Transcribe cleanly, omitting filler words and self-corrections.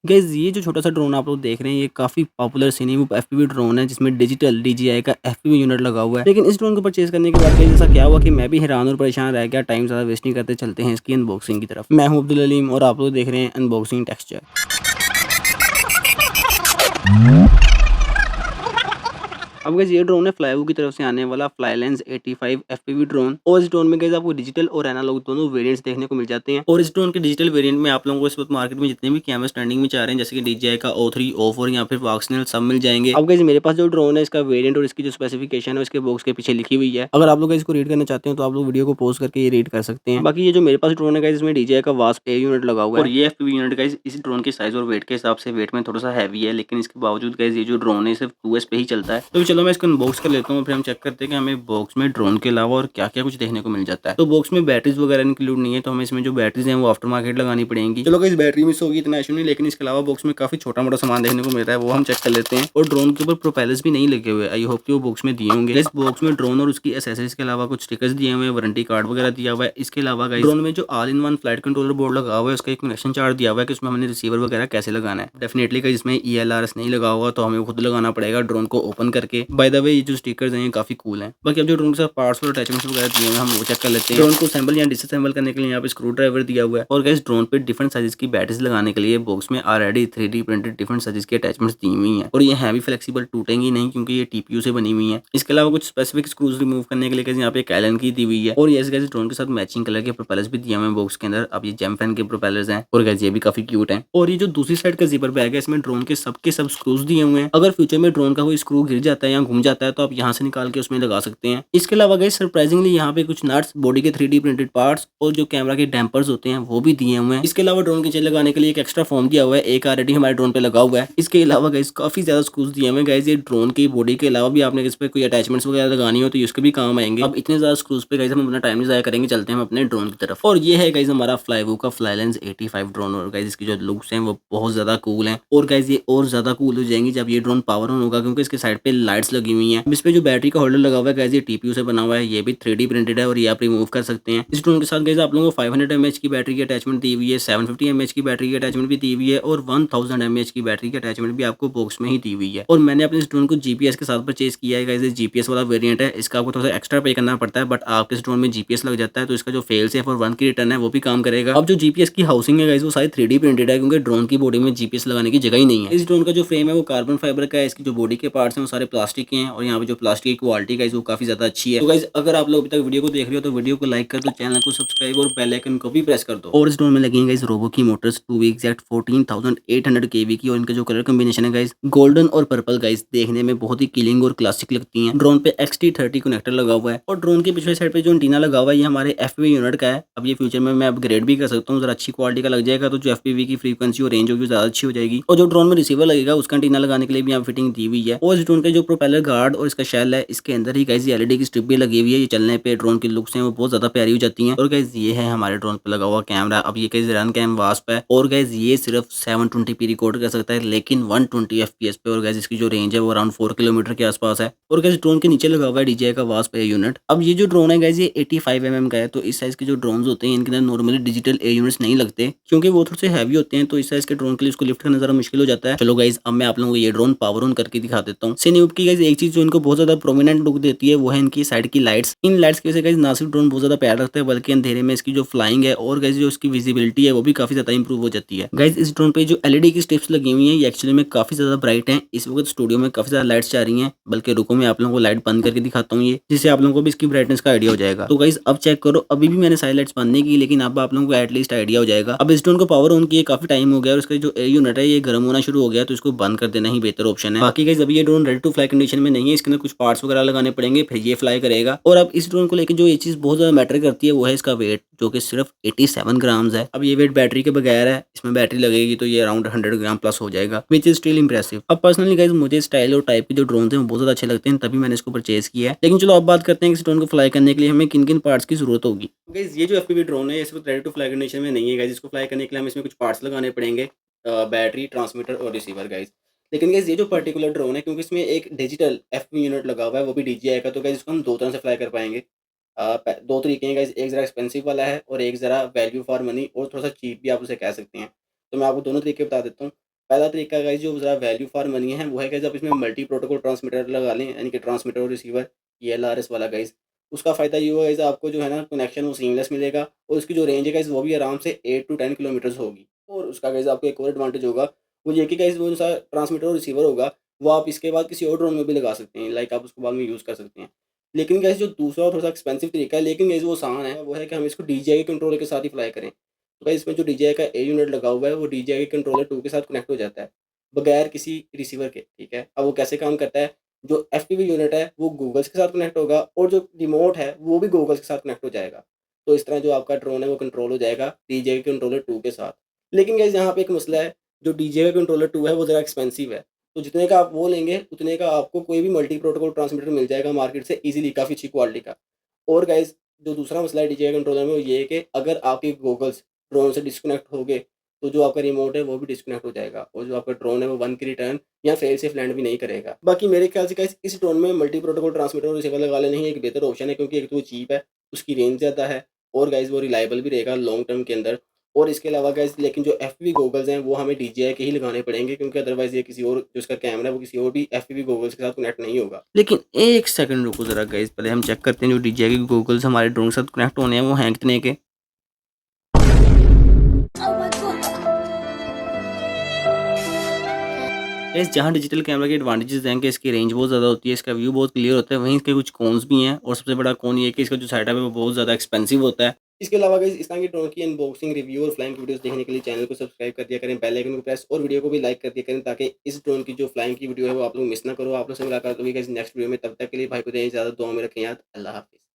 Guys ये जो छोटा-सा ड्रोन आप लोग देख रहे हैं, ये काफ़ी पॉपुलर सिनेमो एफपीवी ड्रोन है, जिसमें डिजिटल डीजीआई का एफपीवी यूनिट लगा हुआ है। लेकिन इस ड्रोन को परचेज़ करने के बाद गाइस ऐसा क्या हुआ कि मैं भी हैरान और परेशान रह गया। टाइम ज़्यादा वेस्ट नहीं करते, चलते हैं इसकी अनबॉक्सिंग की तरफ। मैं हूँ अब्दुल अलीम और आप लोग देख रहे हैं अनबॉक्सिंग टेक्सचर। अब गाइस ये ड्रोन है फ्लाईवू की तरफ से आने वाला फ्लाईलेंस 85 एफपीवी ड्रोन। और इस ड्रोन में गाइस आपको डिजिटल और एनालॉग दोनों वेरिएंट्स देखने को मिल जाते हैं। और इस ड्रोन के डिजिटल वेरिएंट में आप लोगों को इस वक्त मार्केट में जितने भी कैमरास ट्रेंडिंग में चाह रहे हैं, जैसे कि DJI का O3, O4 या फिर वॉक्सनल, सब मिल जाएंगे। अब गाइस मेरे पास जो ड्रोन है, इसका वेरिएंट और इसकी जो स्पेसिफिकेशन है इसके बॉक्स के पीछे लिखी हुई है। अगर आप लोग इसको रीड करना चाहते हो तो आप लोग वीडियो को पॉज करके ये रीड कर सकते हैं। बाकी ये जो मेरे पास ड्रोन है गाइस, इसमें DJI का वास्प ए यूनिट लगा हुआ है। और ये एफपीवी यूनिट गाइस इस ड्रोन के साइज और वेट के हिसाब से वेट में थोड़ा सा हैवी है, लेकिन इसके बावजूद गाइस ये जो ड्रोन है सिर्फ 2S पे ही चलता है। तो चलो मैं इसको अनबॉक्स कर लेता हूँ, फिर हम चेक करते हैं कि हमें बॉक्स में ड्रोन के अलावा और क्या-क्या कुछ देखने को मिल जाता है। तो बॉक्स में बैटरीज वगैरह इंक्लूड नहीं है, तो हमें इसमें जो बैटरीज हैं वो आफ्टर मार्केट लगानी पड़ेंगी। चलो गाइस बैटरी मिस होगी इतना इशू नहीं, लेकिन इसके अलावा बॉक्स में काफी छोटा-मोटा सामान देखने को मिल रहा है, वो हम चेक कर लेते हैं। और ड्रोन के ऊपर प्रोपेलर्स भी नहीं लगे हुए, आई होप कि वो बॉक्स में दिए होंगे। इस बॉक्स में ड्रोन और उसकी एक्सेसरीज के अलावा कुछ स्टिकर्स दिए हुए हैं, वारंटी कार्ड वगैरह दिया हुआ है। इसके अलावा गाइस ड्रोन में जो all in one flight controller board लगा हुआ है, उसका एक कनेक्शन चार्ट दिया हुआ है कि उसमें हमने रिसीवर वगैरह कैसे लगाना है। डेफिनेटली गाइस इसमें ELRS नहीं लगा हुआ, तो हमें खुद लगाना पड़ेगा ड्रोन को ओपन करके। बाय द वे ये जो स्टिकर्स हैं ये काफी कूल हैं। बाकी अब जो ड्रोन के साथ पार्ट्स और अटैचमेंट्स वगैरह दिए हुए हैं, हम वो चेक कर लेते हैं। ड्रोन को असेंबल या डिसअसेंबल करने के लिए यहाँ पे स्क्रू ड्राइवर दिया हुआ है। और गाइस ड्रोन पे डिफरेंट साइजेस की बैटरीज लगाने के लिए बॉक्स में already 3D printed different sizes की अटैचमेंट्स दी हुई हैं। और ये है भी फ्लेक्सिबल, टूटेंगी नहीं क्योंकि ये TPU से बनी हुई है। इसके अलावा कुछ स्पेसिफिक स्क्रूज रिमूव करने के लिए गाइस यहाँ पे एक एलन की दी हुई है। और ये गाइस ड्रोन के साथ मैचिंग कलर के प्रोपेलर्स भी दिए हुए हैं बॉक्स के अंदर। अब ये जेमफैन के प्रोपेलर्स हैं और गाइस ये भी काफी क्यूट हैं। और ये जो दूसरी साइड का जिपर बैग है, इसमें ड्रोन के सब स्क्रूज दिए हुए हैं। अगर फ्यूचर में ड्रोन का कोई स्क्रू गिर जाता है या घूम जाता है, तो आप यहाँ से निकाल के उसमें लगा सकते हैं। इसके अलावा गाइस सरप्राइजिंगली यहाँ पे कुछ नट्स, बॉडी के 3D प्रिंटेड पार्ट्स और जो कैमरा के डैम्पर्स होते हैं वो भी दिए हुए हैं। इसके अलावा ड्रोन के चेन लगाने के लिए एक एक्स्ट्रा फोम दिया हुआ है, एक ऑलरेडी हमारे ड्रोन पे लगा हुआ है। इसके अलावा गाइस काफी ज्यादा स्क्रूज दिए हुए हैं। गाइस ये ड्रोन की बॉडी के अलावा भी आपने इस पे कोई अटैचमेंट्स वगैरह लगानी हो तो इसके भी काम आएंगे। अब इतने ज्यादा स्क्रूज पे गाइस हम अपना टाइम नहीं जाया करेंगे, चलते हैं हम अपने ड्रोन की तरफ। और ये है गाइस हमारा फ्लाईवू का फ्लाईलेंस 85 ड्रोन। और गाइस इसकी जो लुक्स हैं वो बहुत ज्यादा कूल हैं। और गाइस ये और ज्यादा कूल हो जाएंगी जब ये ड्रोन पावर ऑन होगा, क्योंकि इसके साइड पे लाइट्स लगी हुई हैं। इस पे जो बैटरी का होल्डर लगा हुआ है गाइस, ये TPU से बना हुआ है, ये भी 3D प्रिंटेड है और ये आप रिमूव कर सकते हैं। इस ड्रोन के साथ गाइस आप लोगों को 500 mAh की बैटरी की अटैचमेंट दी हुई है, 750 mAh की बैटरी की अटैचमेंट भी दी हुई है और 1000 mAh की बैटरी की अटैचमेंट भी आपको बॉक्स में ही दी हुई है। और मैंने अपने इस ड्रोन को GPS के साथ परचेज किया है गाइस। ये GPS वाला वेरिएंट है, इसका आपको थोड़ा सा एक्स्ट्रा पे करना पड़ता है, बट आपके इस ड्रोन में GPS लग जाता है तो इसका जो फेल सेफ और 1 की रिटर्न है वो भी काम करेगा। अब जो GPS की हाउसिंग है गाइस वो सारी 3D प्रिंटेड है, क्योंकि ड्रोन की बॉडी में GPS लगाने की जगह ही नहीं है। इस ड्रोन का जो फ्रेम है वो कार्बन फाइबर का है, इसकी जो बॉडी के पार्ट्स हैं वो सारे प्लास्टिक के हैं। और यहाँ पे जो प्लास्टिक की क्वालिटी गाइस वो काफी ज्यादा अच्छी है। तो गाइस अगर आप लोग अभी तक वीडियो को देख रहे हो तो वीडियो को लाइक कर दो, चैनल को सब्सक्राइब और बेल आइकन को भी प्रेस कर दो। और इस ड्रोन में लगेंगे गाइस रोबो की मोटर्स 2 एग्जैक्ट 14,800 kV की। और इनका जो कलर कॉम्बिनेशन है गाइस गोल्डन और पर्पल गाइस, देखने में बहुत ही किलिंग और क्लासिक लगती हैं। ड्रोन पे XT30 कनेक्टर लगा हुआ है। और ड्रोन के पिछले साइड पे जो एंटीना लगा हुआ है ये हमारे FPV यूनिट का है। अब ये फ्यूचर में मैं अपग्रेड भी कर सकता हूँ, जरा अच्छी क्वालिटी का लग जाएगा तो जो FPV की फ्रीक्वेंसी और रेंज होगी ज्यादा अच्छी हो जाएगी। और जो ड्रोन में रिसीवर लगेगा उसका एंटीना लगाने के लिए भी यहाँ फिटिंग दी हुई है। और इस ड्रोन का जो प्रोपेलर गार्ड और इसका शेल है, इसके अंदर ही गाइस LED की स्ट्रिप भी लगी हुई है। ये चलने पे ड्रोन की लुक्स हैं वो बहुत ज्यादा प्यारी हो जाती हैं। और गाइस ये है हमारे ड्रोन पे लगा हुआ कैमरा। अब ये गाइस रन कैम वास्प है और गाइस ये सिर्फ 720p रिकॉर्ड कर सकता है, लेकिन 120 FPS पे। और गाइस इसकी जो रेंज है वो अराउंड 4 किलोमीटर के आसपास है। और गाइस ड्रोन के नीचे लगा हुआ है DJI का वास्प ए यूनिट। अब ये जो ड्रोन है गाइस ये 85 mm का है, तो इस साइज के जो ड्रोन होते हैं इनके अंदर नॉर्मली डिजिटल ए यूनिट्स नहीं लगते, क्योंकि वो थोड़े से हैवी होते हैं। तो इस साइज के ड्रोन के लिए उसको लिफ्ट करना जरा मुश्किल हो जाता है। चलो गाइस अब मैं आप लोगों को ये ड्रोन पावर ऑन करके दिखा देता हूँ। सिन्यूब की गाइस एक चीज जो इनको बहुत ज्यादा प्रोमिनेंट लुक देती है वो है इनकी साइड की लाइट्स। इन लाइट्स की वजह से गाइस ना सिर्फ ड्रोन बहुत ज्यादा प्यारा लगता है, बल्कि अंधेरे में इसकी जो फ्लाइंग है और गाइस जो इसकी विजिबिलिटी है वो भी काफी ज्यादा इंप्रूव हो जाती है। गाइस इस ड्रोन पे जो LED की स्ट्रिप्स लगी हुई हैं ये एक्चुअली में काफी ज्यादा ब्राइट हैं। इस वक्त स्टूडियो में काफी ज्यादा लाइट्स जा रही हैं, बल्कि रुको मैं आप लोगों को लाइट बंद करके दिखाता हूँ ये, जिससे आप लोगों को भी इसकी ब्राइटनेस का आइडिया हो जाएगा। तो गाइस अब चेक करो, अभी भी मैंने सारी लाइट्स बंद नहीं की, लेकिन अब आप लोगों को एटलीस्ट आइडिया हो जाएगा। अब इस ड्रोन को पावर ऑन किए काफी टाइम हो गया और इसका जो एयर यूनिट है ये गर्म होना शुरू हो गया, तो इसको बंद कर देना ही बेहतर ऑप्शन है। बाकी गाइस अभी ये drone ready to fly condition में नहीं है, इसके अंदर कुछ पार्ट्स वगैरह लगाने पड़ेंगे फिर ये फ्लाई करेगा। और अब इस ड्रोन को लेकर जो ये चीज बहुत ज्यादा मैटर करती है वो है इसका वेट, जो कि सिर्फ 87 ग्राम्स है। अब ये वेट बैटरी के बगैर है, इसमें बैटरी लगेगी तो ये अराउंड 100 ग्राम प्लस हो जाएगा, विच इज स्टिल इंप्रेसिव। अब पर्सनली गाइस मुझे स्टाइल और टाइप के जो ड्रोन हैं वो बहुत ज्यादा अच्छे लगते हैं, तभी मैंने इसको परचेज किया है। लेकिन चलो अब बात करते हैं कि इस ड्रोन को फ्लाई करने के लिए हमें किन किन पार्ट्स की जरूरत होगी। गाइस ये जो FPV ड्रोन है इस वक्त रेडी टू फ्लाई कंडीशन में नहीं है गाइस। इसको फ्लाई करने के लिए हमें इसमें कुछ पार्ट्स लगाने पड़ेंगे, बैटरी, ट्रांसमीटर और रिसीवर गाइस। लेकिन गाइस ये जो पर्टिकुलर ड्रोन है, क्योंकि इसमें एक डिजिटल FPV यूनिट लगा हुआ है वो भी DJI का, तो गाइस इसको हम दो तरह से फ्लाई कर पाएंगे। दो तरीके हैं गाइस, एक ज़रा एक्सपेंसिव वाला है और एक ज़रा वैल्यू फॉर मनी और थोड़ा सा चीप भी आप उसे कह सकते हैं। तो मैं आपको दोनों तरीके बता देता हूँ। पहला तरीका गाइस जो ज़रा वैल्यू फॉर मनी है वो है गाइस आप इसमें मल्टी प्रोटोकॉल ट्रांसमीटर लगा लें, यानी कि ट्रांसमीटर और रिसीवर, ये एलआरएस वाला गाइस। उसका फ़ायदा ये होगा गाइस आपको जो है ना कनेक्शन वो सीमलेस मिलेगा और उसकी जो रेंज है गाइस वो भी आराम से 8 टू 10 किलोमीटर्स होगी। और उसका गाइस आपको एक और एडवांटेज होगा, वो ये कि गाइस वो जो-सा ट्रांसमीटर और रिसीवर होगा, वो आप इसके बाद किसी और ड्रोन में भी लगा सकते हैं, लाइक आप उसको बाद में यूज़ कर सकते हैं। लेकिन गाइस जो दूसरा और थोड़ा-सा एक्सपेंसिव तरीका है, लेकिन गाइस वो आसान है, वो है कि हम इसको डीजीआई कंट्रोलर के साथ ही फ्लाई करें। तो गाइस इसमें जो डीजीआई का ए यूनिट लगा हुआ है, वो डीजीआई कंट्रोलर 2 के साथ कनेक्ट हो जाता है, बगैर किसी रिसीवर के, ठीक है? अब वो कैसे काम करता है, जो एफपीवी यूनिट है, वो गूगल्स के साथ कनेक्ट होगा और जो रिमोट है, वो भी गूगल्स के साथ कनेक्ट हो जाएगा। तो इस तरह जो आपका ड्रोन है, वो कंट्रोल हो जाएगा डीजीआई कंट्रोलर 2 के साथ। लेकिन गाइस यहाँ पे एक मसला है, जो डीजीआई कंट्रोलर 2 है, वो ज़रा एक्सपेंसिव है। तो जितने का आप वो लेंगे, उतने का आपको कोई भी मल्टी प्रोटोकॉल ट्रांसमीटर मिल जाएगा मार्केट से ईज़िली, काफ़ी अच्छी क्वालिटी का। और गाइस जो दूसरा मसला है डीजीआई कंट्रोलर में, वो ये है कि अगर आपके गॉगल्स ड्रोन से डिस्कनेक्ट हो गए, तो जो आपका रिमोट है वो भी डिस्कनेक्ट हो जाएगा और जो आपका ड्रोन है वो वन की रिटर्न या फेल सेफ लैंड भी नहीं करेगा। बाकी मेरे ख्याल से गाइस इस ड्रोन में मल्टी प्रोटोकॉल ट्रांसमीटर और रिसीवर लगा लेना ही एक बेहतर ऑप्शन है, क्योंकि एक तो वो चीप है, उसकी रेंज ज़्यादा है और गाइस वो रिलायबल भी रहेगा लॉन्ग टर्म के अंदर। और इसके अलावा गाइस लेकिन जो एफपीवी गॉगल्स हैं वो हमें डीजीआई के ही लगाने पड़ेंगे, क्योंकि अदरवाइज़ ये किसी और जो इसका कैमरा है वो किसी और भी एफपीवी गॉगल्स के साथ कनेक्ट नहीं होगा। लेकिन 1 सेकंड रुको ज़रा गाइस, पहले हम चेक करते हैं जो डीजीआई के गॉगल्स हमारे ड्रोन के साथ कनेक्ट होने हैं वो हैं कितने के? गाइस जहाँ डिजिटल कैमरा के एडवांटेजेस हैं कि इसकी रेंज बहुत ज़्यादा होती है, इसका व्यू बहुत क्लियर होता है, वहीं इसके कुछ कॉन्स भी हैं और सबसे बड़ा कॉन ये है कि इसका जो सेटअप है वो बहुत ज़्यादा एक्सपेंसिव होता है। इसके अलावा गाइस इस तरह की ड्रोन की अनबॉक्सिंग, रिव्यू और फ्लाइंग वीडियोस देखने के लिए चैनल को सब्सक्राइब कर दिया करें, बेल आइकन को प्रेस और वीडियो को भी लाइक कर दिया करें, ताकि इस ड्रोन की जो फ्लाइंग की वीडियो है वो आप लोग मिस ना करो। आप लोग से मुलाकात होगी गाइस नेक्स्ट वीडियो में, तब तक के लिए भाई को दें इजाज़त, दुआ में रखें याद। अल्लाह हाफ़िज़।